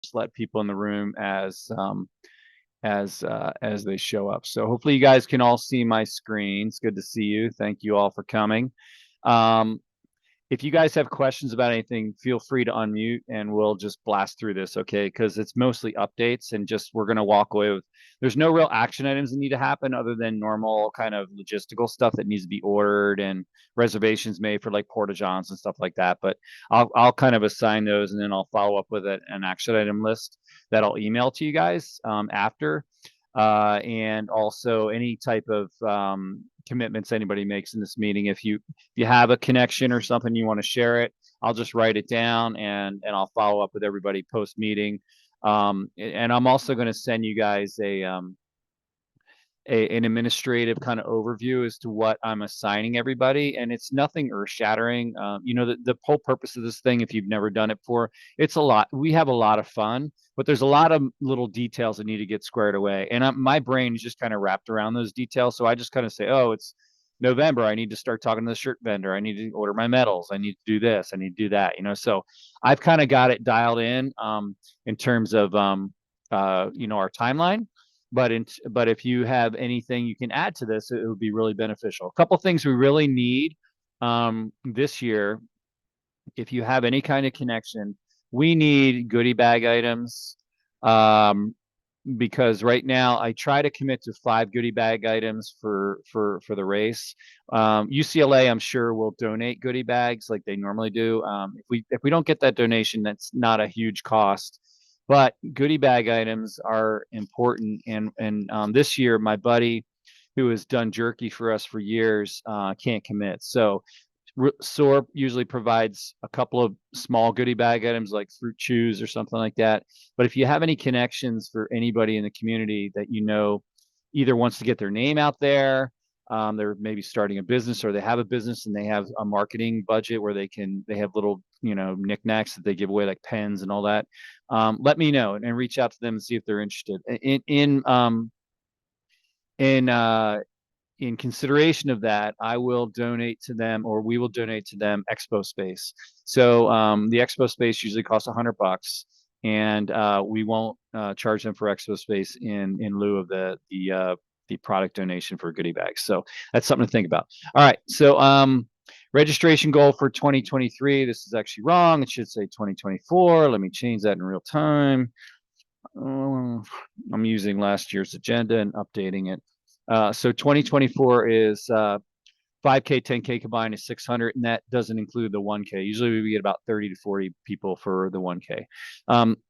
just let people in the room as they show up. So hopefully you guys can all see my screen. It's good to see you. Thank you all for coming. If you guys have questions about anything, feel free to unmute and we'll just blast through this, okay? Because it's mostly updates and just we're going to walk away with, there's no real action items that need to happen other than normal kind of logistical stuff that needs to be ordered and reservations made for like porta-johns and stuff like that. But I'll kind of assign those and then I'll follow up with an action item list that I'll email to you guys after. And also any type of commitments anybody makes in this meeting. If you have a connection or something you want to share it, I'll just write it down and I'll follow up with everybody post meeting. And I'm also going to send you guys an administrative kind of overview as to what I'm assigning everybody. And it's nothing earth shattering. The whole purpose of this thing, if you've never done it before, it's a lot. We have a lot of fun, but there's a lot of little details that need to get squared away. And my brain is just kind of wrapped around those details. So I just kind of say, oh, it's November. I need to start talking to the shirt vendor. I need to order my metals. I need to do this. I need to do that. So I've kind of got it dialed in terms of, our timeline. But if you have anything you can add to this, it would be really beneficial. A couple things we really need this year, if you have any kind of connection, we need goodie bag items because right now I try to commit to 5 goodie bag items for the race. UCLA, I'm sure, will donate goodie bags like they normally do. If we don't get that donation, that's not a huge cost. But goodie bag items are important. And this year, my buddy who has done jerky for us for years can't commit. So SOAR usually provides a couple of small goodie bag items like fruit chews or something like that. But if you have any connections for anybody in the community that either wants to get their name out there, they're maybe starting a business or they have a business and they have a marketing budget where they have little knickknacks that they give away like pens and all that, let me know and reach out to them and see if they're interested in consideration of that. I will donate to them, or we will donate to them, expo space. So the expo space usually costs $100, and we won't charge them for expo space in lieu of the product donation for goodie bags. So that's something to think about. All right. So registration goal for 2023. This is actually wrong. It should say 2024. Let me change that in real time. I'm using last year's agenda and updating it. So 2024 is 5K, 10K combined is 600, and that doesn't include the 1K. Usually we get about 30 to 40 people for the 1K.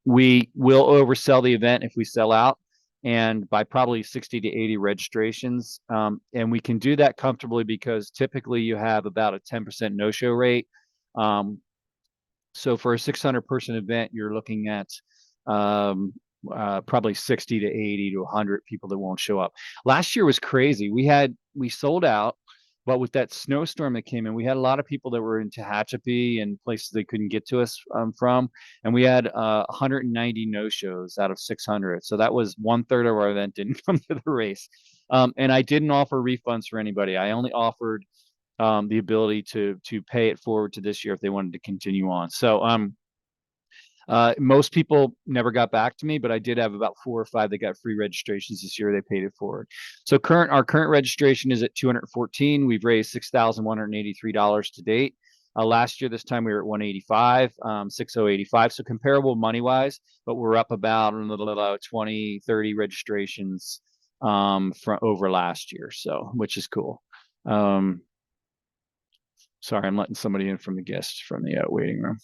We will oversell the event if we sell out, and by probably 60 to 80 registrations. And we can do that comfortably because typically you have about a 10% no-show rate. So for a 600 person event, you're looking at probably 60 to 80 to 100 people that won't show up. Last year was crazy. We sold out, but with that snowstorm that came in, we had a lot of people that were in Tehachapi and places they couldn't get to us from, and we had 190 no-shows out of 600. So that was 1/3 of our event didn't come to the race. And I didn't offer refunds for anybody. I only offered the ability to pay it forward to this year if they wanted to continue on. So most people never got back to me, but I did have about 4 or 5 that got free registrations this year. They paid it forward. So our current registration is at 214. We've raised $6,183 to date. Last year, this time we were at 185, 6085. So comparable money wise, but we're up about 20, 30 registrations from over last year. So, which is cool. Sorry, I'm letting somebody in from the waiting room.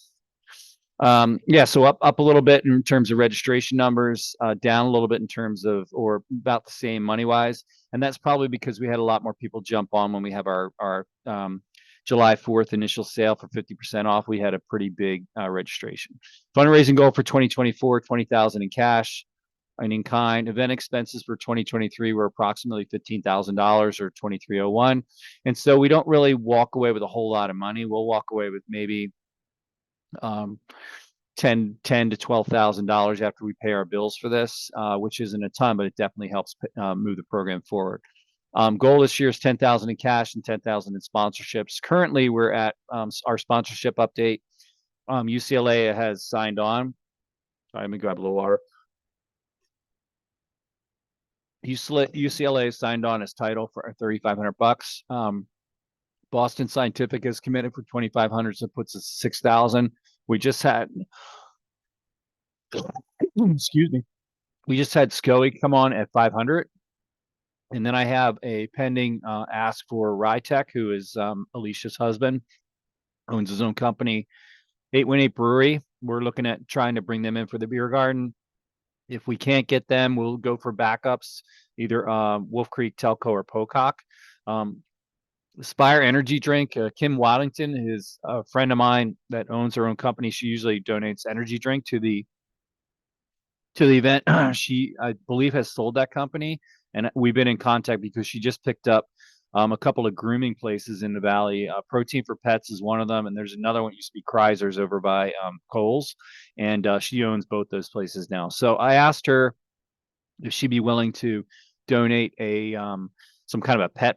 So up a little bit in terms of registration numbers, down a little bit in terms of, or about the same money wise. And that's probably because we had a lot more people jump on when we have our July 4th initial sale for 50% off. We had a pretty big registration. Fundraising goal for 2024, 20,000 in cash and in kind. Event expenses for 2023 were approximately $15,000 or 2,301. And so we don't really walk away with a whole lot of money. We'll walk away with maybe $10,000 to $12,000 after we pay our bills for this, which isn't a ton, but it definitely helps move the program forward. Goal this year is 10,000 in cash and 10,000 in sponsorships. Currently, we're at our sponsorship update. UCLA has signed on. Sorry, let me grab a little water. UCLA signed on as title for $3,500. Boston Scientific is committed for 2,500, so it puts us 6,000. We just had, excuse me, we just had Scully come on at 500. And then I have a pending ask for Rytech, who is Alicia's husband, owns his own company, 818 Brewery. We're looking at trying to bring them in for the beer garden. If we can't get them, we'll go for backups, either Wolf Creek, Telco, or Pocock. Spire Energy Drink, Kim Waddington is a friend of mine that owns her own company. She usually donates energy drink to the event. She, I believe, has sold that company, and we've been in contact because she just picked up a couple of grooming places in the valley. Protein for Pets is one of them, and there's another one used to be Kreiser's over by Kohl's, and she owns both those places now. So I asked her if she'd be willing to donate a some kind of a pet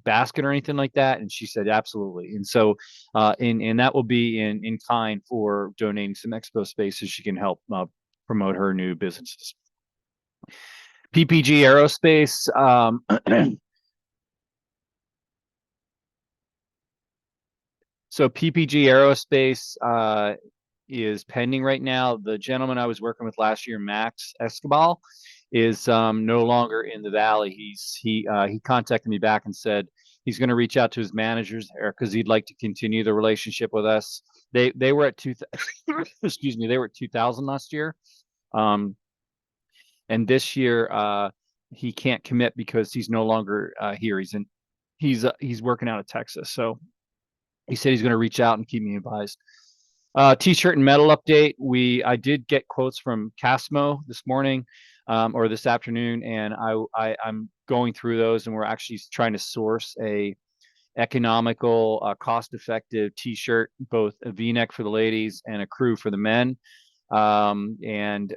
basket or anything like that, and she said absolutely. And so and that will be in kind for donating some expo space so she can help promote her new businesses. PPG Aerospace, so PPG Aerospace is pending right now. The gentleman I was working with last year, Max Escobar, is no longer in the valley. He contacted me back and said he's going to reach out to his managers there because he'd like to continue the relationship with us. They were at excuse me, they were at 2,000 last year, and this year he can't commit because he's no longer here. He's working out of Texas, so he said he's going to reach out and keep me advised. T-shirt and metal update. I did get quotes from Casmo this morning or this afternoon, and I'm going through those, and we're actually trying to source a economical, cost-effective T-shirt, both a V-neck for the ladies and a crew for the men. And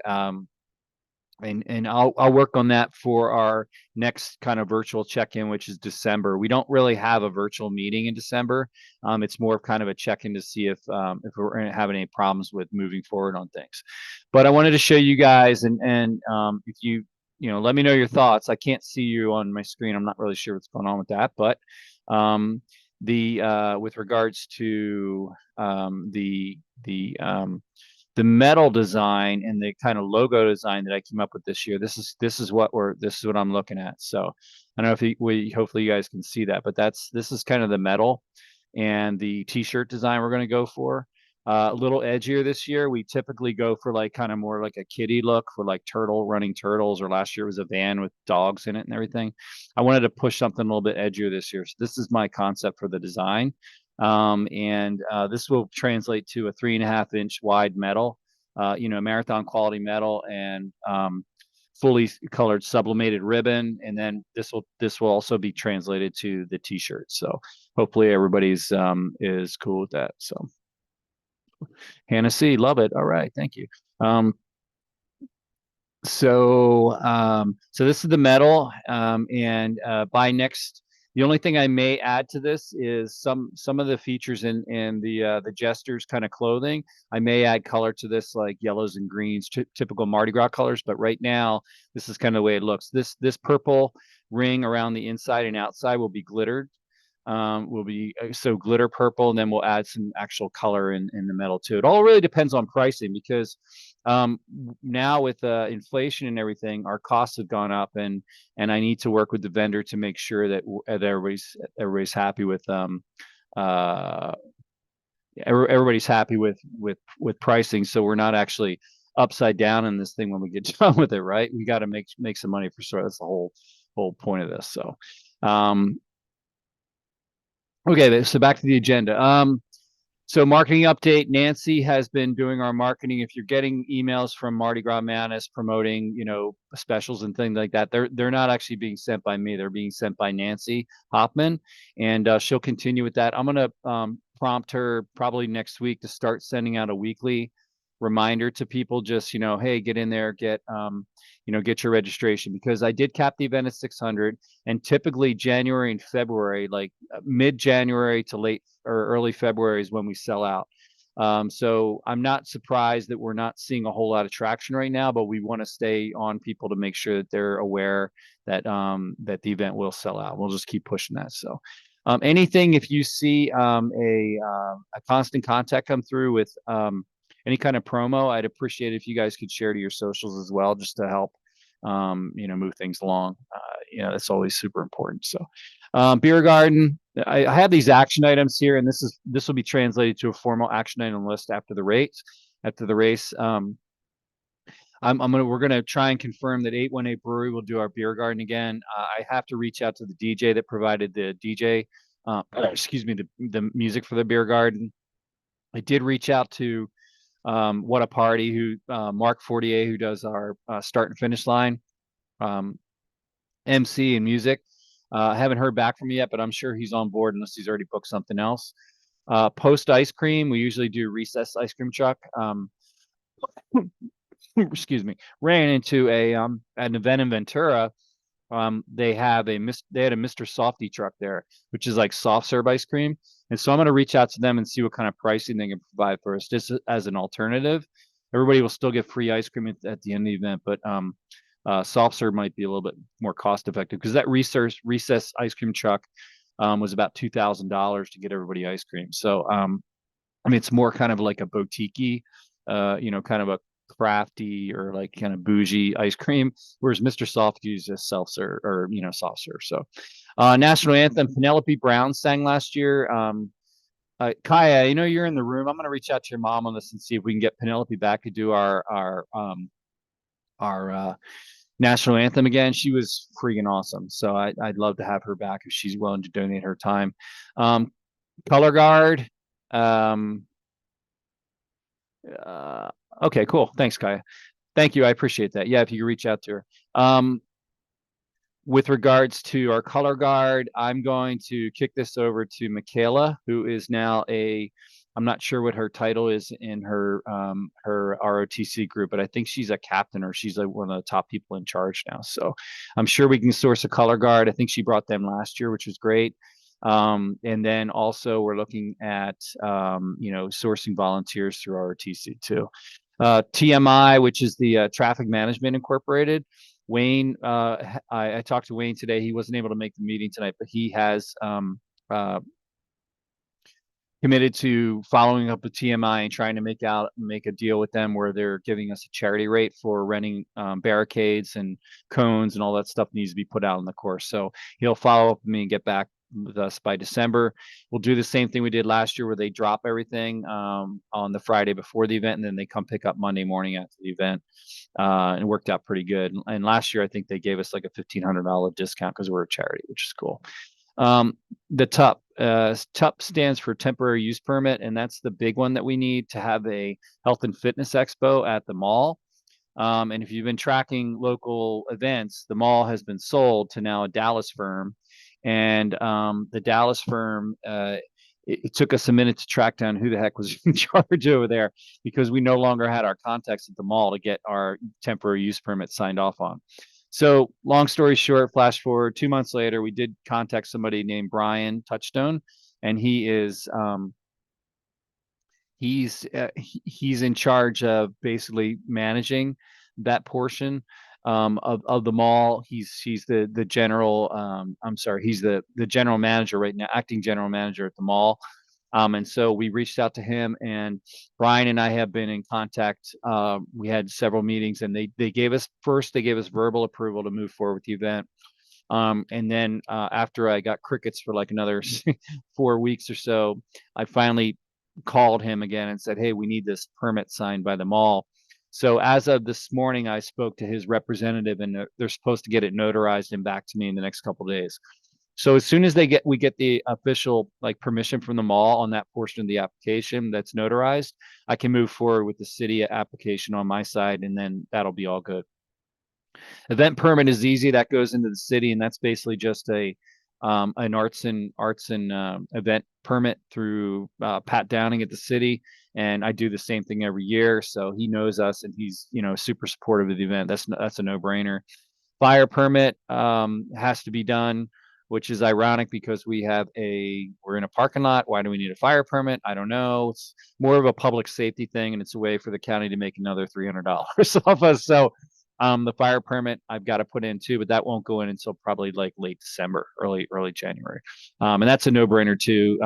I'll work on that for our next kind of virtual check-in, which is December. We don't really have a virtual meeting in December. It's more of kind of a check-in to see if we're having any problems with moving forward on things. But I wanted to show you guys, and if you let me know your thoughts. I can't see you on my screen. I'm not really sure what's going on with that, but with regards to the metal design and the kind of logo design that I came up with this year. This is what I'm looking at. So I don't know if hopefully you guys can see that, but this is kind of the metal and the T-shirt design we're going to go for. A little edgier this year. We typically go for like kind of more like a kiddie look for like running turtles, or last year was a van with dogs in it and everything. I wanted to push something a little bit edgier this year. So this is my concept for the design. And this will translate to a 3.5-inch wide metal, marathon quality metal, and fully colored sublimated ribbon. And then this will also be translated to the T-shirt. So hopefully everybody's is cool with that. So Hannah C, love it. All right, thank you. So this is the metal, and the only thing I may add to this is some of the features in the jesters kind of clothing. I may add color to this, like yellows and greens, typical Mardi Gras colors. But right now, this is kind of the way it looks. This purple ring around the inside and outside will be glittered. Will be so glitter purple, and then we'll add some actual color in the metal too. It all really depends on pricing, because now with inflation and everything, our costs have gone up, and I need to work with the vendor to make sure that everybody's happy with everybody's happy with pricing, so we're not actually upside down in this thing when we get done with it, right? We got to make some money for sure. That's the whole point of this. So okay, so back to the agenda. So marketing update, Nancy has been doing our marketing. If you're getting emails from Mardi Gras Madness promoting, specials and things like that, they're not actually being sent by me. They're being sent by Nancy Hoffman, and she'll continue with that. I'm going to prompt her probably next week to start sending out a weekly reminder to people, just, hey, get in there, get your registration, because I did cap the event at 600, and typically January and February, like mid-January to late or early February, is when we sell out. So I'm not surprised that we're not seeing a whole lot of traction right now, but we want to stay on people to make sure that they're aware that that the event will sell out. We'll just keep pushing that. So anything, if you see a constant contact come through with any kind of promo, I'd appreciate it if you guys could share to your socials as well, just to help move things along. That's always super important. So beer garden, I have these action items here, and this will be translated to a formal action item list after the race. We're gonna try and confirm that 818 Brewery will do our beer garden again. I have to reach out to the DJ that provided the DJ, excuse me, the music for the beer garden. I did reach out to What a Party, who Mark Fortier, who does our start and finish line, MC and music. I haven't heard back from him yet, but I'm sure he's on board unless he's already booked something else. Post ice cream, we usually do recess ice cream truck. Excuse me, ran into an event in Ventura. They had a Mr. Softy truck there, which is like soft serve ice cream. And so I'm going to reach out to them and see what kind of pricing they can provide for us, just as an alternative. Everybody will still get free ice cream at the end of the event, but soft serve might be a little bit more cost effective, because that recess ice cream truck was about $2,000 to get everybody ice cream. So I mean, it's more kind of like a boutique-y, kind of a crafty or like kind of bougie ice cream, whereas Mr. Softy is just self-serve, or soft serve. So national anthem, Penelope Brown sang last year. Kaya, you're in the room. I'm going to reach out to your mom on this and see if we can get Penelope back to do our national anthem again. She was freaking awesome. So I'd love to have her back if she's willing to donate her time. Color guard. Okay, cool. Thanks, Kaya. Thank you. I appreciate that. Yeah, if you could reach out to her. With regards to our color guard, I'm going to kick this over to Michaela, who is now I'm not sure what her title is in her ROTC group, but I think she's a captain, or she's like one of the top people in charge now. So I'm sure we can source a color guard. I think she brought them last year, which was great. And then also we're looking at sourcing volunteers through ROTC too. TMI, which is the Traffic Management Incorporated. Wayne, I talked to Wayne today. He wasn't able to make the meeting tonight, but he has committed to following up with TMI and trying to make a deal with them where they're giving us a charity rate for renting barricades and cones, and all that stuff needs to be put out on the course. So he'll follow up with me and get back with us by December. We'll do the same thing we did last year, where they drop everything on the Friday before the event, and then they come pick up Monday morning after the event. And it worked out pretty good. And last year, I think they gave us like a $1,500 discount because we're a charity, which is cool. The TUP. TUP stands for Temporary Use Permit, and that's the big one that we need to have a health and fitness expo at the mall. And if you've been tracking local events, the mall has been sold to now a Dallas firm. And the Dallas firm, it took us a minute to track down who the heck was in charge over there, because we no longer had our contacts at the mall to get our temporary use permit signed off on. So long story short, flash forward 2 months later, we did contact somebody named Brian Touchstone, and he's in charge of basically managing that portion of the mall. He's the general he's the general manager right now, acting general manager at the mall. And so we reached out to him, and Brian and I have been in contact. We had several meetings, and they gave us verbal approval to move forward with the event. And then after I got crickets for like another 4 weeks or so, I finally called him again and said, hey, we need this permit signed by the mall. So as of this morning, I spoke to his representative, and they're supposed to get it notarized and back to me in the next couple of days. So as soon as we get the official permission from the mall on that portion of the application that's notarized, I can move forward with the city application on my side, and then that'll be all good. Event permit is easy. That goes into the city, and that's basically just an arts and event permit through Pat Downing at the city. And I do the same thing every year, so he knows us, and he's super supportive of the event. That's a no-brainer. Fire permit has to be done. which is ironic because we're in a parking lot. Why do we need a fire permit? I don't know. It's more of a public safety thing, and it's a way for the county to make another $300 off us. So the fire permit I've got to put in too, but that won't go in until probably like late December, early January. And that's a no-brainer too.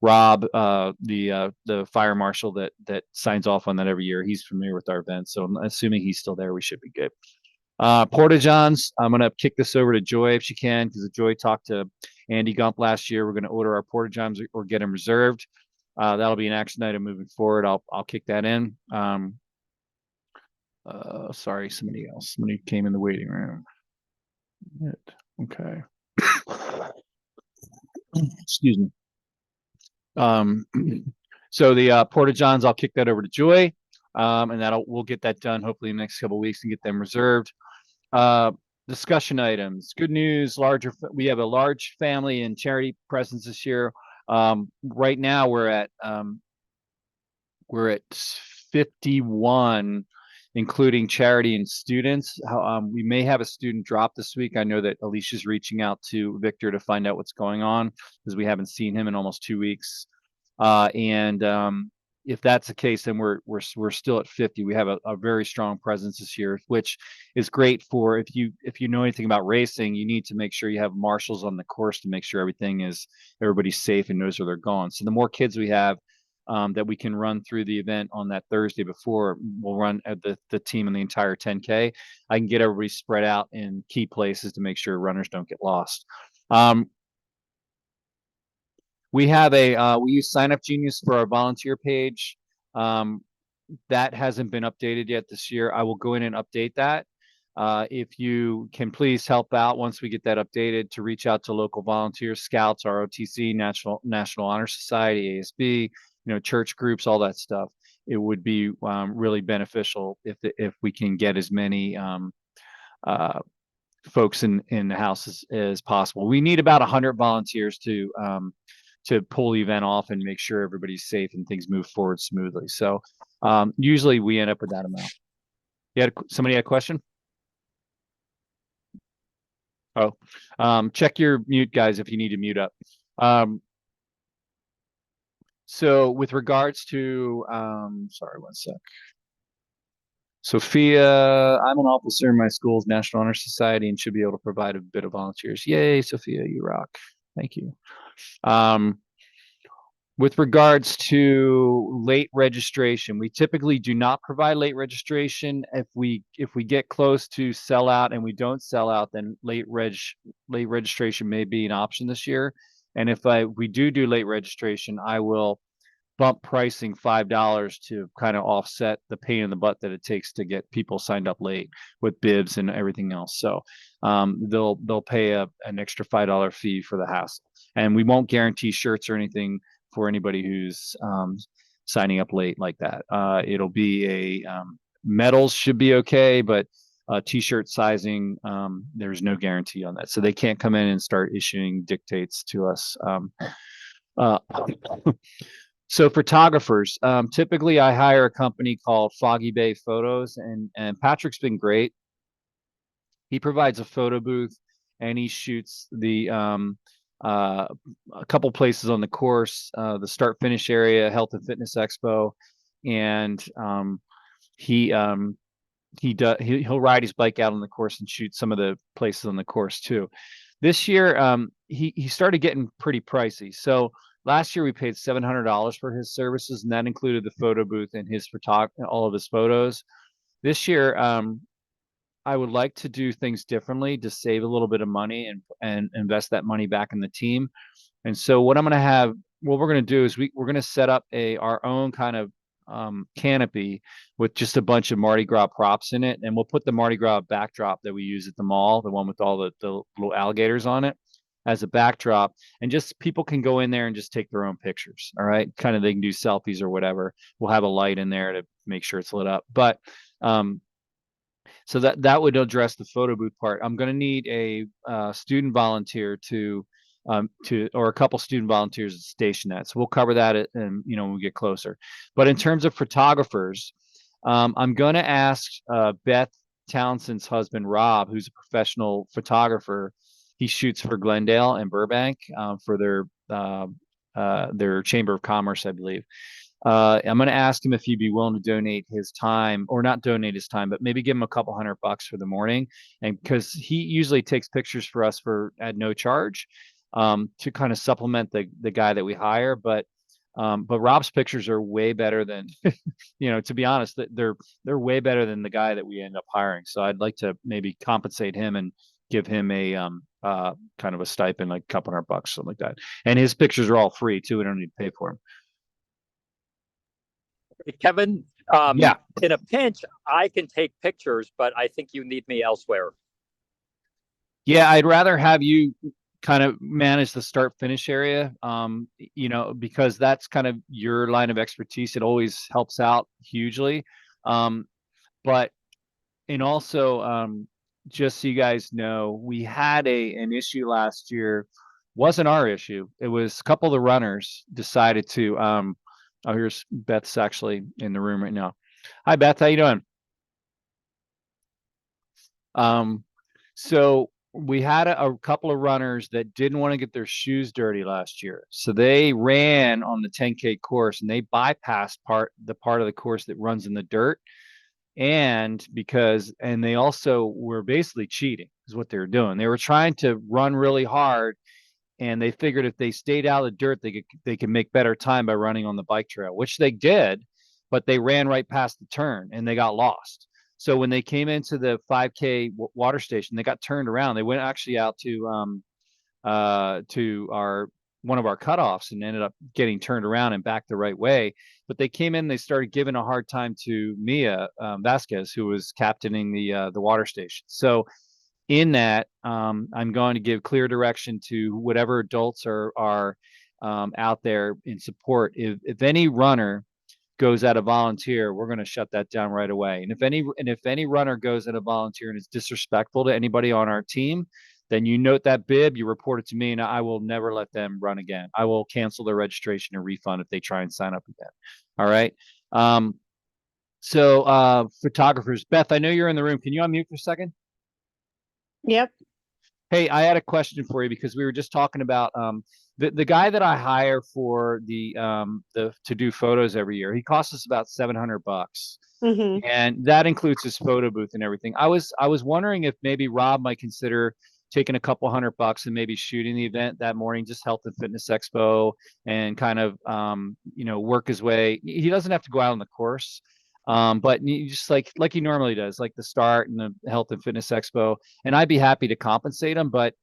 Rob, the fire marshal that signs off on that every year, he's familiar with our events. So I'm assuming he's still there, we should be good. Porta Johns, I'm going to kick this over to Joy if she can, because Joy talked to Andy Gump last year. We're going to order our Porta Johns or get them reserved. That'll be an action item moving forward. I'll kick that in. Sorry, somebody came in the waiting room. Okay. Excuse me. So the Porta Johns, I'll kick that over to Joy, and we'll get that done hopefully in the next couple of weeks and get them reserved. Discussion items. Good news. We have a large family and charity presence this year. Right now we're at 51, including charity and students. We may have a student drop this week. I know that Alicia's reaching out to Victor to find out what's going on because we haven't seen him in almost 2 weeks. If that's the case, then we're still at 50. We have a very strong presence this year, which is great for if you know anything about racing, you need to make sure you have marshals on the course to make sure everybody's safe and knows where they're going. So the more kids we have that we can run through the event on that Thursday before, we'll run at the team in the entire 10K. I can get everybody spread out in key places to make sure runners don't get lost. We use Sign Up Genius for our volunteer page. That hasn't been updated yet this year. I will go in and update that. If you can please help out once we get that updated to reach out to local volunteers, scouts, ROTC, National Honor Society, ASB, church groups, all that stuff. It would be really beneficial if we can get as many folks in the house as possible. We need about 100 volunteers to pull the event off and make sure everybody's safe and things move forward smoothly. So usually we end up with that amount. Somebody had a question? Check your mute, guys, if you need to mute up. So with regards to, sorry, one sec. Sophia, I'm an officer in my school's National Honor Society and should be able to provide a bit of volunteers. Yay, Sophia, you rock. Thank you. With regards to late registration, we typically do not provide late registration. If we get close to sell out and we don't sell out, then late registration may be an option this year. And if we do late registration, I will bump pricing $5 to kind of offset the pain in the butt that it takes to get people signed up late with bibs and everything else. So they'll pay an extra $5 fee for the hassle, and we won't guarantee shirts or anything for anybody who's signing up late like that. It'll be medals should be okay, but t-shirt sizing, there's no guarantee on that. So they can't come in and start issuing dictates to us. So photographers, typically I hire a company called Foggy Bay Photos, and Patrick's been great. He provides a photo booth and he shoots a couple places on the course, the start finish area, health and fitness expo, and he'll ride his bike out on the course and shoot some of the places on the course too. This year, he started getting pretty pricey. So last year we paid $700 for his services, and that included the photo booth and all of his photos. This year, I would like to do things differently to save a little bit of money and invest that money back in the team. And so what we're going to do is we're going to set up our own kind of canopy with just a bunch of Mardi Gras props in it, and we'll put the Mardi Gras backdrop that we use at the mall, the one with all the little alligators on it, as a backdrop, and just people can go in there and just take their own pictures. All right, kind of they can do selfies or whatever. We'll have a light in there to make sure it's lit up, but so that would address the photo booth part. I'm going to need a student volunteer or a couple student volunteers to station that. So we'll cover that when we get closer. But in terms of photographers, I'm going to ask Beth Townsend's husband, Rob, who's a professional photographer. He shoots for Glendale and Burbank for their Chamber of Commerce, I believe. I'm going to ask him if he'd be willing to donate his time, or not donate his time, but maybe give him a couple $100 for the morning. And because he usually takes pictures for us at no charge, to kind of supplement the guy that we hire. But Rob's pictures are way better than, to be honest, they're way better than the guy that we end up hiring. So I'd like to maybe compensate him and give him a kind of a stipend, like a couple $100, something like that. And his pictures are all free too. We don't need to pay for them. Kevin, Yeah. in a pinch, I can take pictures, but I think you need me elsewhere. Yeah, I'd rather have you kind of manage the start finish area, because that's kind of your line of expertise. It always helps out hugely. But and also, just so you guys know, we had an issue last year. Wasn't our issue. It was a couple of the runners decided to. Oh, here's Beth's actually in the room right now. Hi, Beth. How you doing? So we had a couple of runners that didn't want to get their shoes dirty last year. So they ran on the 10K course and they bypassed the part of the course that runs in the dirt. And they also were basically cheating is what they were doing. They were trying to run really hard, and they figured if they stayed out of the dirt, they could make better time by running on the bike trail, which they did, but they ran right past the turn and they got lost. So when they came into the 5K water station, they got turned around. They went actually out to our one of our cutoffs and ended up getting turned around and back the right way. But they came in, they started giving a hard time to Mia Vasquez, who was captaining the water station. So in that, I'm going to give clear direction to whatever adults are out there in support. If any runner goes at a volunteer, we're going to shut that down right away. And if any runner goes at a volunteer and is disrespectful to anybody on our team, then you note that bib, you report it to me, and I will never let them run again. I will cancel their registration and refund if they try and sign up again. All right. So photographers, Beth, I know you're in the room. Can you unmute for a second? Yep. Hey, I had a question for you because we were just talking about the guy that I hire for the to do photos every year. He costs us about $700, and that includes his photo booth and everything. I was wondering if maybe Rob might consider taking a couple $100 and maybe shooting the event that morning, just Health and Fitness Expo, and kind of work his way. He doesn't have to go out on the course. But you just like he normally does, like the start and the Health and Fitness Expo, and I'd be happy to compensate him. But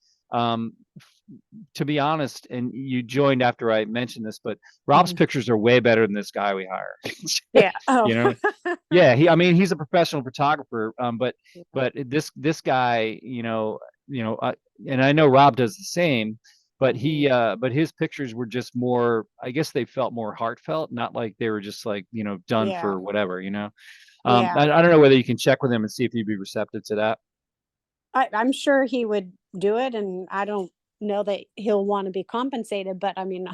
to be honest, and you joined after I mentioned this, but Rob's pictures are way better than this guy we hire. Yeah. Oh. Yeah. He's a professional photographer. But this guy, and I know Rob does the same. But but his pictures were just more, I guess they felt more heartfelt, not like they were just like, done for whatever, Yeah. I don't know whether you can check with him and see if he'd be receptive to that. I'm sure he would do it, and I don't know that he'll want to be compensated, but I mean,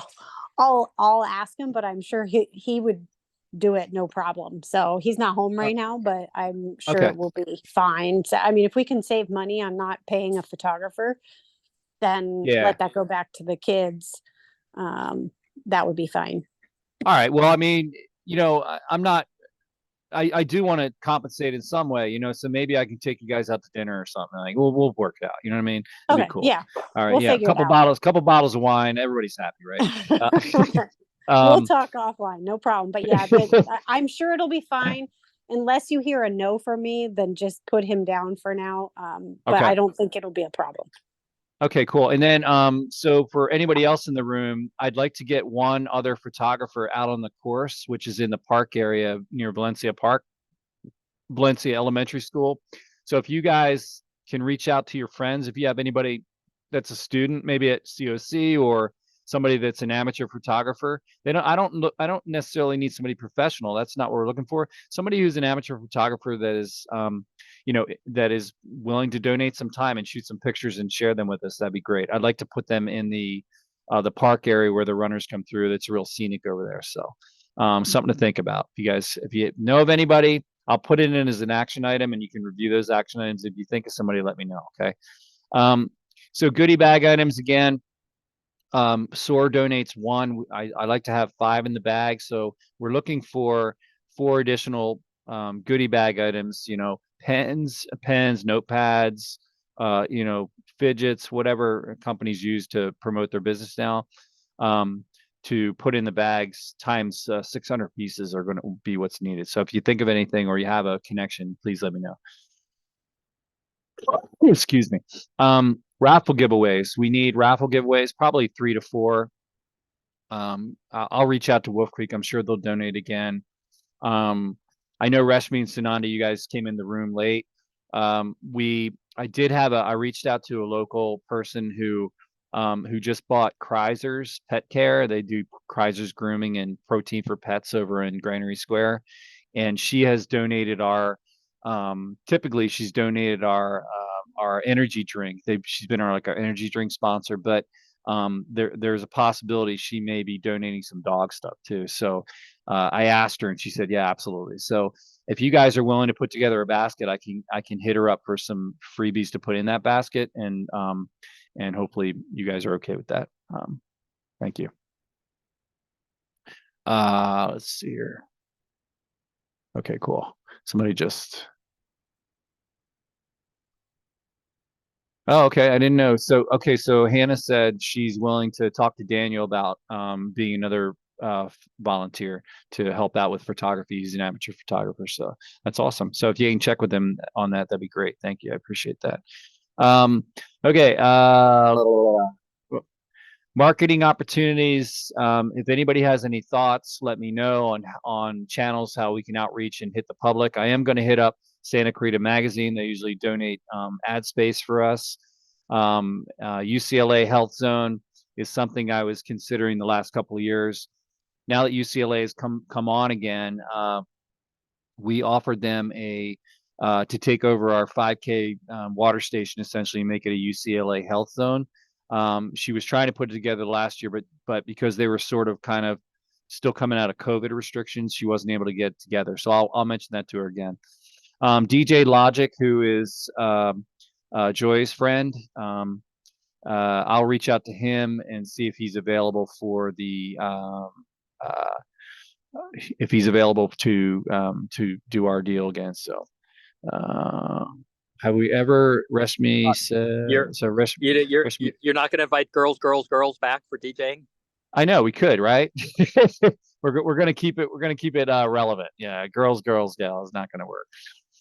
I'll ask him, but I'm sure he would do it, no problem. So he's not home right now, but I'm sure Okay. it will be fine. So I mean, if we can save money on not paying a photographer, then let that go back to the kids. That would be fine. All right. Well, I mean, I'm not, I do want to compensate in some way, so maybe I can take you guys out to dinner or something. Like we'll work it out. You know what I mean? That'd be cool. Yeah. All right. We'll Yeah. figure it out. Couple bottles of wine. Everybody's happy, right? We'll talk offline. No problem. But yeah, I'm sure it'll be fine. Unless you hear a no from me, then just put him down for now. But Okay. I don't think it'll be a problem. Okay, cool. And then, so for anybody else in the room, I'd like to get one other photographer out on the course, which is in the park area near Valencia Elementary School. So if you guys can reach out to your friends, if you have anybody that's a student, maybe at COC, or somebody that's an amateur photographer, I don't necessarily need somebody professional. That's not what we're looking for. Somebody who's an amateur photographer that is, that is willing to donate some time and shoot some pictures and share them with us. That'd be great. I'd like to put them in the park area where the runners come through. That's real scenic over there. So something to think about. If you know of anybody, I'll put it in as an action item, and you can review those action items. If you think of somebody, let me know. Okay. So goodie bag items again. SOAR donates one. I like to have 5 in the bag, so we're looking for 4 additional goodie bag items. You know, pens, notepads, you know, fidgets, whatever companies use to promote their business now. To put in the bags times 600 pieces are going to be what's needed. So if you think of anything or you have a connection, please let me know. Excuse me. Raffle giveaways. We need raffle giveaways, probably 3 to 4. I'll reach out to Wolf Creek. I'm sure they'll donate again. I know Reshmi and Sananda, you guys came in the room late. I reached out to a local person who just bought Kreiser's Pet Care. They do Kreiser's grooming and protein for pets over in Granary Square. And she has donated typically she's donated our energy drink. She's been our energy drink sponsor, but there's a possibility she may be donating some dog stuff too. So I asked her and she said, yeah, absolutely. So if you guys are willing to put together a basket, I can hit her up for some freebies to put in that basket, and hopefully you guys are okay with that. Thank you. Let's see here. Okay, cool. Somebody just. Oh, okay. I didn't know. So, okay. So Hannah said she's willing to talk to Daniel about being another volunteer to help out with photography. He's an amateur photographer. So that's awesome. So if you can check with him on that, that'd be great. Thank you. I appreciate that. Okay. Marketing opportunities. If anybody has any thoughts, let me know on channels, how we can outreach and hit the public. I am going to hit up Santa Clarita Magazine. They usually donate ad space for us. UCLA Health Zone is something I was considering the last couple of years. Now that UCLA has come on again, we offered them to take over our 5K water station, essentially make it a UCLA Health Zone. She was trying to put it together last year, but because they were sort of kind of still coming out of COVID restrictions, she wasn't able to get together. So I'll mention that to her again. DJ Logic, who is Joy's friend, I'll reach out to him and see if he's available for the if he's available to do our deal again. So have we ever Reshmi said You're not going to invite girls back for DJing? I know we could, right? we're gonna keep it relevant. Yeah, girls, gals, is not gonna work.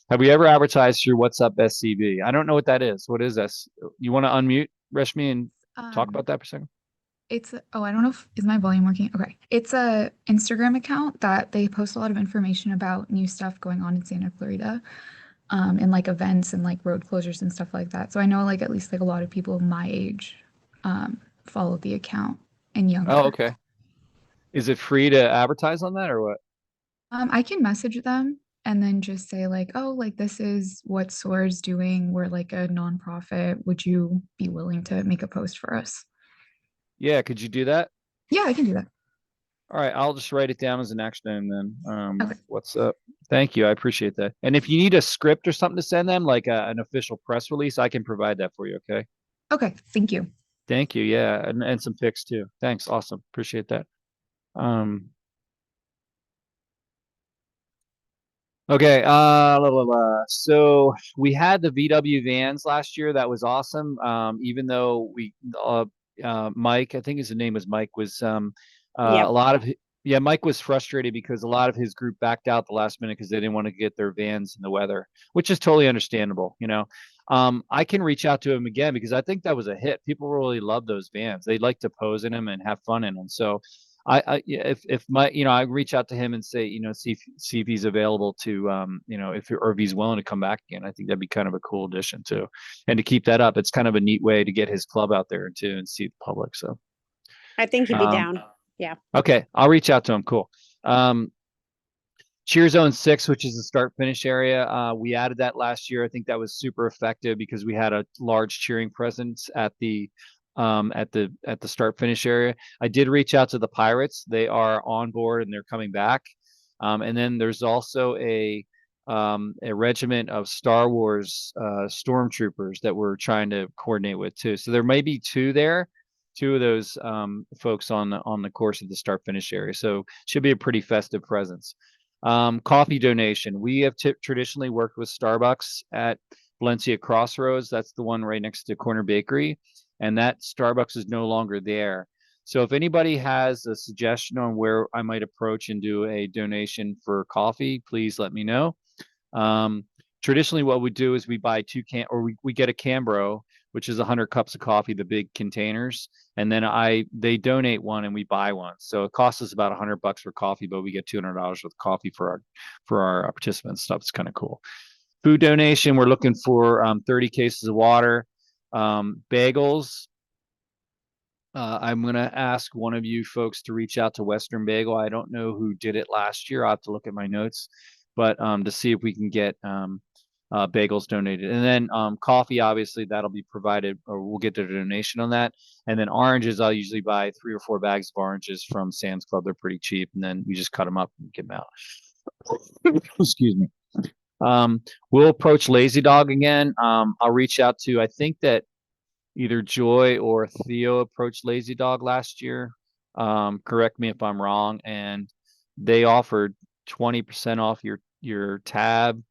Have we ever advertised through What's Up SCB? I don't know what that is. What is this? You want to unmute Reshmi and talk about that for a second? I don't know is my volume working? Okay. It's a Instagram account that they post a lot of information about new stuff going on in Santa Clarita, and like events and like road closures and stuff like that. So I know like at least like a lot of people my age follow the account and younger. Oh, okay. Is it free to advertise on that or what? I can message them and then just say like, oh, like this is what SOAR's doing. We're like a nonprofit. Would you be willing to make a post for us? Yeah, could you do that? Yeah, I can do that. All right, I'll just write it down as an action item then. Okay. What's up? Thank you. I appreciate that. And if you need a script or something to send them, like an official press release, I can provide that for you. Okay. Okay. Thank you. Thank you. Yeah, and some pics too. Thanks. Awesome. Appreciate that. Okay. So we had the VW vans last year. That was awesome. Even though Mike, I think his name was Mike, was Mike was frustrated because a lot of his group backed out the last minute because they didn't want to get their vans in the weather, which is totally understandable. You know, I can reach out to him again because I think that was a hit. People really love those vans. They like to pose in them and have fun in them. So I reach out to him and say, see if he's available to, if he's willing to come back again. I think that'd be kind of a cool addition too. And to keep that up, it's kind of a neat way to get his club out there too and see the public. So I think he'd be down. Yeah. Okay. I'll reach out to him. Cool. Cheer Zone 6, which is the start finish area. We added that last year. I think that was super effective because we had a large cheering presence at the start finish area. I did reach out to the Pirates. They are on board and they're coming back. And then there's also a a regiment of Star Wars stormtroopers that we're trying to coordinate with too. So there may be two of those folks on the course of the start finish area. So should be a pretty festive presence. Coffee donation. We have traditionally worked with Starbucks at Valencia Crossroads. That's the one right next to Corner Bakery, and that Starbucks is no longer there. So if anybody has a suggestion on where I might approach and do a donation for coffee, please let me know. Traditionally what we do is we buy we get a Cambro, which is 100 cups of coffee, the big containers. And then they donate one and we buy one. So it costs us about $100 for coffee, but we get $200 worth of coffee for our participants. Stuff. It's kind of cool. Food donation. We're looking for 30 cases of water, bagels. I'm going to ask one of you folks to reach out to Western Bagel. I don't know who did it last year. I'll have to look at my notes, but to see if we can get bagels donated. And then coffee, obviously, that'll be provided, or we'll get the donation on that. And then oranges, I'll usually buy 3 or 4 bags of oranges from Sam's Club. They're pretty cheap. And then we just cut them up and get them out. Excuse me. We'll approach Lazy Dog again. I'll reach out to, I think that either Joy or Theo approached Lazy Dog last year. Correct me if I'm wrong. And they offered 20% off your tab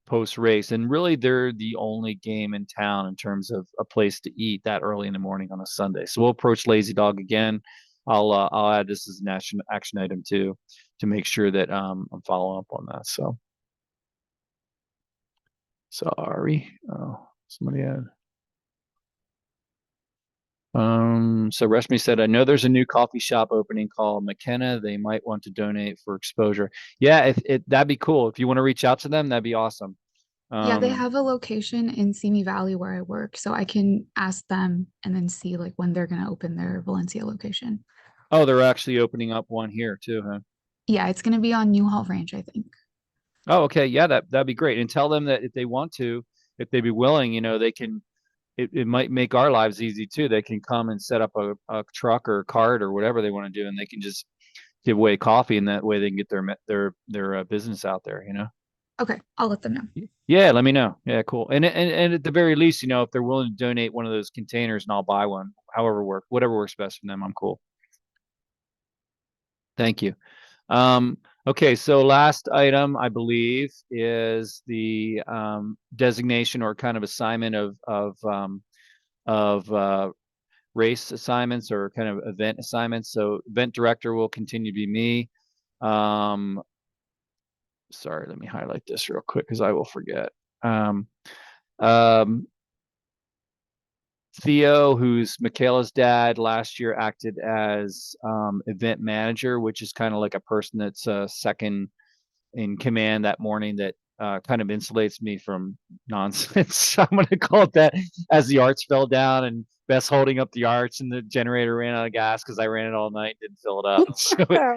post race. And really, they're the only game in town in terms of a place to eat that early in the morning on a Sunday. So we'll approach Lazy Dog again. I'll add this as an action item too, to make sure that I'm following up on that. So sorry. Oh, somebody had. So Reshmi said, I know there's a new coffee shop opening called McKenna. They might want to donate for exposure. Yeah, if that'd be cool. If you want to reach out to them, that'd be awesome. Yeah, they have a location in Simi Valley where I work, so I can ask them and then see like when they're gonna open their Valencia location. Oh, they're actually opening up one here too, huh? Yeah, it's gonna be on Newhall Ranch, I think. Oh, okay. Yeah, that'd be great. And tell them that if they want to, if they'd be willing, they can. It might make our lives easy too. They can come and set up a truck or a cart or whatever they want to do, and they can just give away coffee, and that way they can get their business out there. Okay, I'll let them know. Yeah, let me know. Yeah, cool. And at the very least, if they're willing to donate one of those containers, and I'll buy one. Whatever works best for them, I'm cool. Thank you. Okay, so last item I believe is the designation or kind of assignment of race assignments or kind of event assignments. So event director will continue to be me. Sorry, let me highlight this real quick because I will forget. Theo, who's Michaela's dad, last year acted as event manager, which is kind of like a person that's second in command that morning that kind of insulates me from nonsense. I'm going to call it that, as the arts fell down and Beth's holding up the arts and the generator ran out of gas because I ran it all night and didn't fill it up. So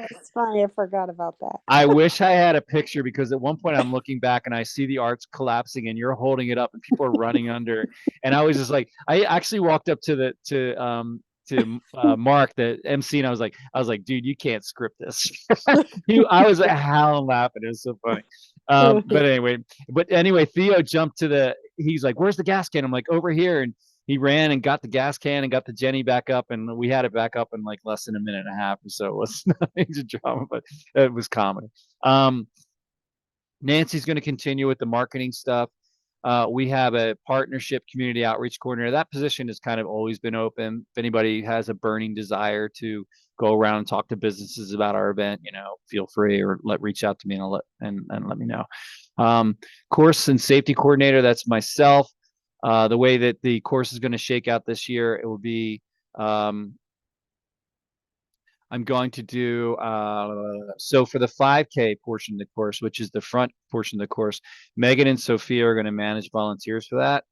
It's funny. I forgot about that. I wish I had a picture, because at one point I'm looking back and I see the arts collapsing and you're holding it up and people are running under. And I was just like, I actually walked up to Mark, the MC, and I was like, dude, you can't script this. I was like howling laughing. It was so funny. But anyway, Theo jumped he's like, where's the gas can? I'm like, over here. And he ran and got the gas can and got the Jenny back up, and we had it back up in like less than a minute and a half. So it was nothing to drama, but it was comedy. Nancy's going to continue with the marketing stuff. We have a partnership community outreach coordinator. That position has kind of always been open. If anybody has a burning desire to go around and talk to businesses about our event, feel free, or reach out to me and let me know. Course and safety coordinator, that's myself. The way that the course is going to shake out this year, it will be, I'm going to do, so for the 5K portion of the course, which is the front portion of the course, Megan and Sophia are going to manage volunteers for that.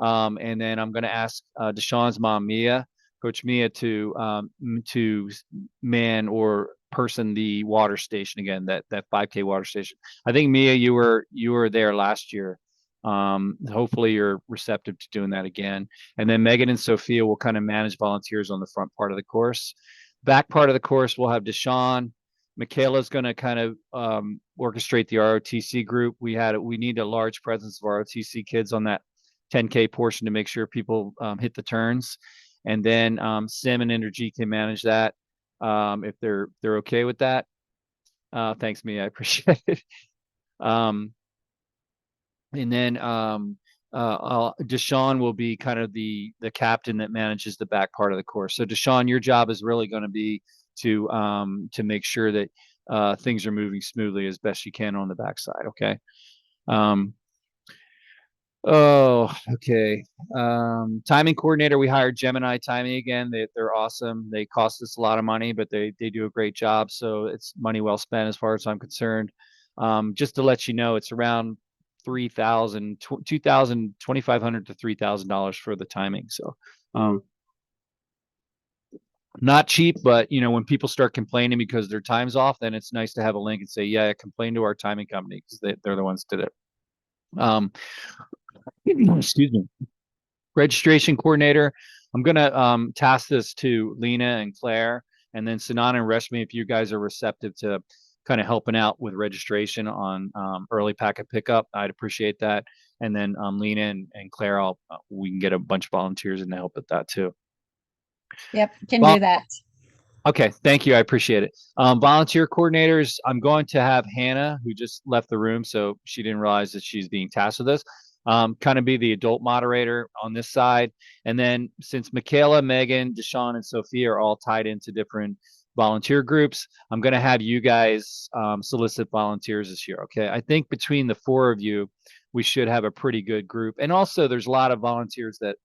And then I'm going to ask Deshaun's mom, Mia, Coach Mia, to man or person the water station again, that 5K water station. I think, Mia, you were there last year. Hopefully you're receptive to doing that again. And then Megan and Sophia will kind of manage volunteers on the front part of the course. Back part of the course, we'll have Deshaun, Michaela's going to kind of orchestrate the ROTC group. We need a large presence of ROTC kids on that 10K portion to make sure people hit the turns, and then Sim and Energy can manage that if they're okay with that. Thanks, Mia. I appreciate it. And then Deshaun will be kind of the captain that manages the back part of the course. So Deshaun, your job is really going to be to make sure that things are moving smoothly as best you can on the backside. Okay. Oh, okay. Timing coordinator, we hired Gemini Timing again. They're awesome. They cost us a lot of money, but they do a great job. So it's money well spent as far as I'm concerned. Just to let you know, it's around $2,500 to $3,000 for the timing. So not cheap, but when people start complaining because their time's off, then it's nice to have a link and say, yeah, complain to our timing company because they're the ones that did it. Excuse me. Registration coordinator. I'm gonna task this to Lena and Claire, and then Sanana and Reshmi, if you guys are receptive to kind of helping out with registration on early packet pickup, I'd appreciate that. And then Lena and Claire, we can get a bunch of volunteers in to help with that too. Yep, can do that. Okay, thank you. I appreciate it. Volunteer coordinators, I'm going to have Hannah, who just left the room, so she didn't realize that she's being tasked with this, kind of be the adult moderator on this side. And then since Michaela, Megan, Deshaun, and Sophia are all tied into different volunteer groups, I'm going to have you guys solicit volunteers this year. Okay, I think between the four of you, we should have a pretty good group. And also, there's a lot of volunteers that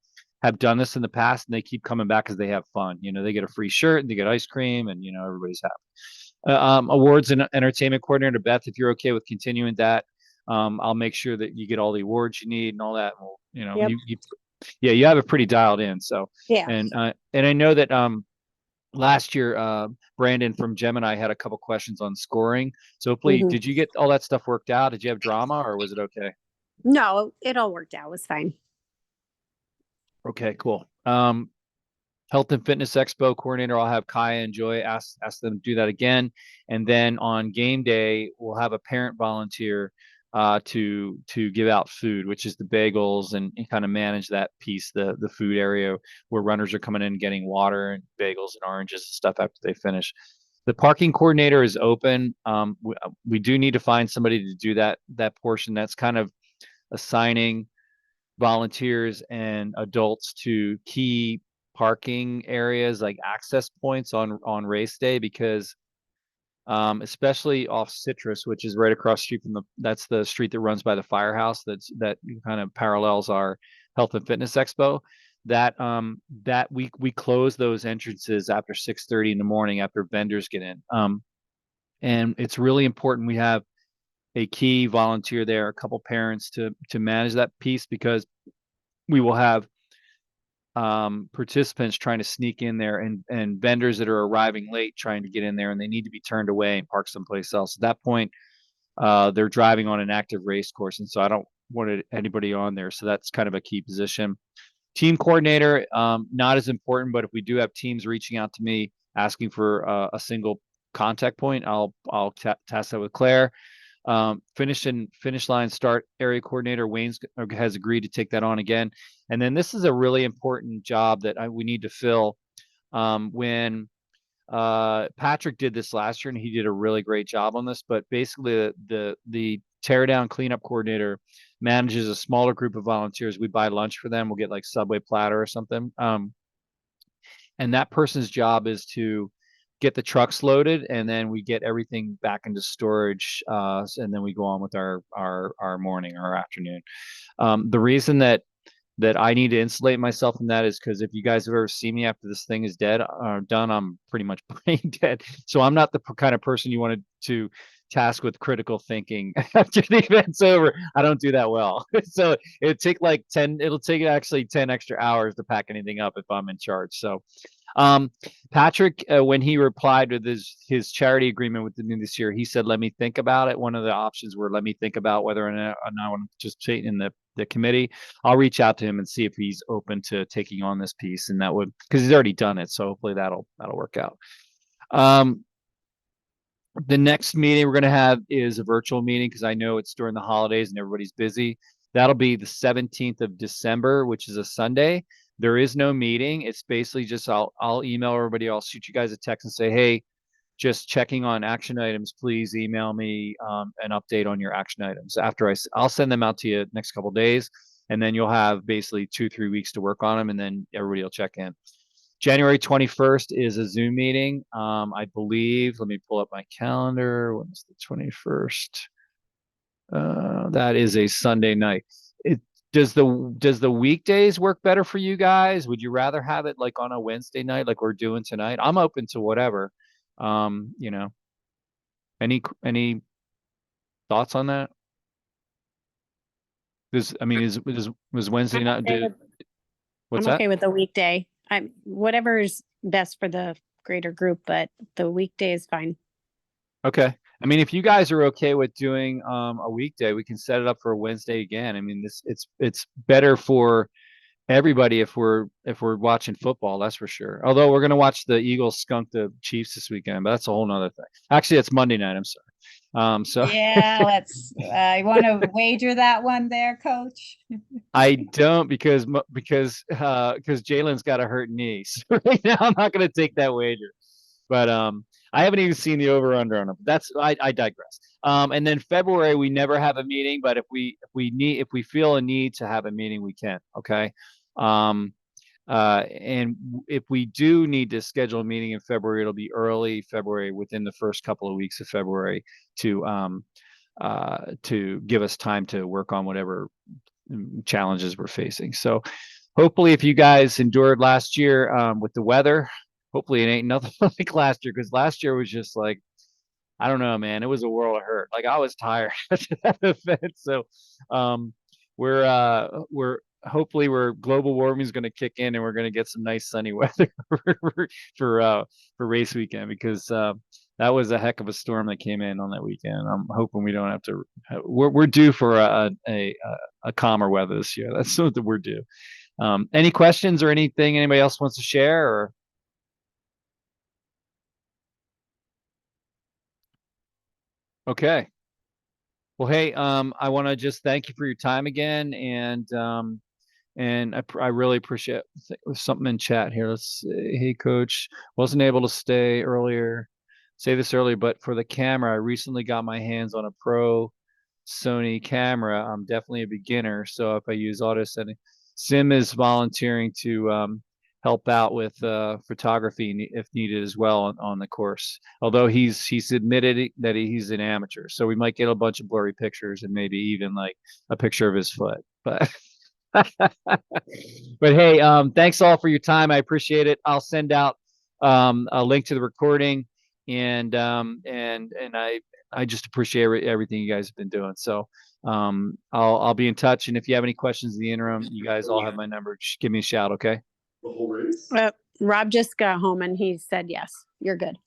have done this in the past, and they keep coming back because they have fun. They get a free shirt and they get ice cream, and everybody's happy. Awards and entertainment coordinator, Beth, if you're okay with continuing that, I'll make sure that you get all the awards you need and all that. Well, Yep. you have it pretty dialed in. So Yeah. and I know that last year Brandon from Gemini had a couple questions on scoring. So hopefully, Mhm. did you get all that stuff worked out? Did you have drama, or was it okay? No, it all worked out. It was fine. Okay, cool. Health and Fitness Expo coordinator, I'll have Kaya and Joy ask them to do that again. And then on game day, we'll have a parent volunteer to give out food, which is the bagels, and kind of manage that piece, the food area where runners are coming in getting water and bagels and oranges and stuff after they finish. The parking coordinator is open. We do need to find somebody to do that portion. That's kind of assigning volunteers and adults to key parking areas like access points on race day, because especially off Citrus, which is right across the street from that's the street that runs by the firehouse, that kind of parallels our Health and Fitness Expo. That we close those entrances after 6:30 in the morning after vendors get in. And it's really important we have a key volunteer there, a couple parents to manage that piece, because we will have participants trying to sneak in there, and vendors that are arriving late trying to get in there, and they need to be turned away and park someplace else. At that point, they're driving on an active race course, and so I don't want anybody on there. So that's kind of a key position. Team coordinator, not as important, but if we do have teams reaching out to me asking for a single contact point, I'll task that with Claire. Finish line start area coordinator, Wayne's has agreed to take that on again. And then this is a really important job that we need to fill. When Patrick did this last year, and he did a really great job on this, but basically the tear down cleanup coordinator manages a smaller group of volunteers. We buy lunch for them. We'll get like Subway platter or something. And that person's job is to get the trucks loaded, and then we get everything back into storage, and then we go on with our morning or afternoon. The reason that I need to insulate myself from that is because if you guys have ever seen me after this thing is done, I'm pretty much brain dead. So I'm not the kind of person you wanted to task with critical thinking after the event's over. I don't do that well. So it'll take actually 10 extra hours to pack anything up if I'm in charge. So Patrick, when he replied with his charity agreement with the new this year, he said, let me think about it. One of the options were, let me think about whether or not I want to just sit in the committee. I'll reach out to him and see if he's open to taking on this piece, and that would, because he's already done it. So hopefully that'll work out. The next meeting we're going to have is a virtual meeting because I know it's during the holidays and everybody's busy. That'll be the 17th of December, which is a Sunday. There is no meeting. It's basically just I'll email everybody. I'll shoot you guys a text and say, hey, just checking on action items. Please email me an update on your action items. After I'll send them out to you next couple of days, and then you'll have basically 2-3 weeks to work on them, and then everybody will check in. January 21st is a Zoom meeting. I believe, let me pull up my calendar. When is the 21st? That is a Sunday night. Does the weekdays work better for you guys? Would you rather have it like on a Wednesday night, like we're doing tonight? I'm open to whatever. You know, any thoughts on that? Was Wednesday I'm not okay do? with- What's I'm that? okay with the weekday. Whatever's best for the greater group, but the weekday is fine. Okay. I mean, if you guys are okay with doing a weekday, we can set it up for a Wednesday again. I mean, it's better for everybody if we're watching football, that's for sure. Although we're gonna watch the Eagles skunk the Chiefs this weekend, but that's a whole nother thing. Actually, it's Monday night. I'm sorry. So Yeah, I want to wager that one there, coach. I don't because Jalen's got a hurt knee. So right now, I'm not gonna take that wager. But I haven't even seen the over under on them. I digress. And then February we never have a meeting, but if we feel a need to have a meeting, we can. Okay. And if we do need to schedule a meeting in February, it'll be early February, within the first couple of weeks of February, to give us time to work on whatever challenges we're facing. So hopefully, if you guys endured last year with the weather, hopefully it ain't nothing like last year, because last year was just like, I don't know, man. It was a world of hurt. Like I was tired after that event. So we're hopefully global warming is going to kick in and we're going to get some nice sunny weather for race weekend, because that was a heck of a storm that came in on that weekend. I'm hoping we don't have to. We're due for a calmer weather this year. That's what we're due. Any questions or anything anybody else wants to share? Or okay. Well, hey, I want to just thank you for your time again, and I really appreciate something in chat here. Let's see. Hey, coach, wasn't able to say this earlier, but for the camera, I recently got my hands on a pro Sony camera. I'm definitely a beginner, so if I use auto setting, Sim is volunteering to help out with photography if needed as well on the course. Although he's admitted that he's an amateur, so we might get a bunch of blurry pictures and maybe even like a picture of his foot. But but hey, thanks all for your time. I appreciate it. I'll send out a link to the recording, and I just appreciate everything you guys have been doing. So I'll be in touch, and if you have any questions in the interim, you guys all have my number. Just give me a shout, okay? Rob just got home and he said yes. You're good.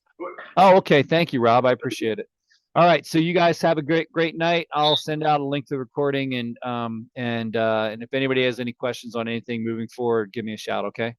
Oh, okay. Thank you, Rob. I appreciate it. All right. So you guys have a great night. I'll send out a link to the recording, and if anybody has any questions on anything moving forward, give me a shout, okay?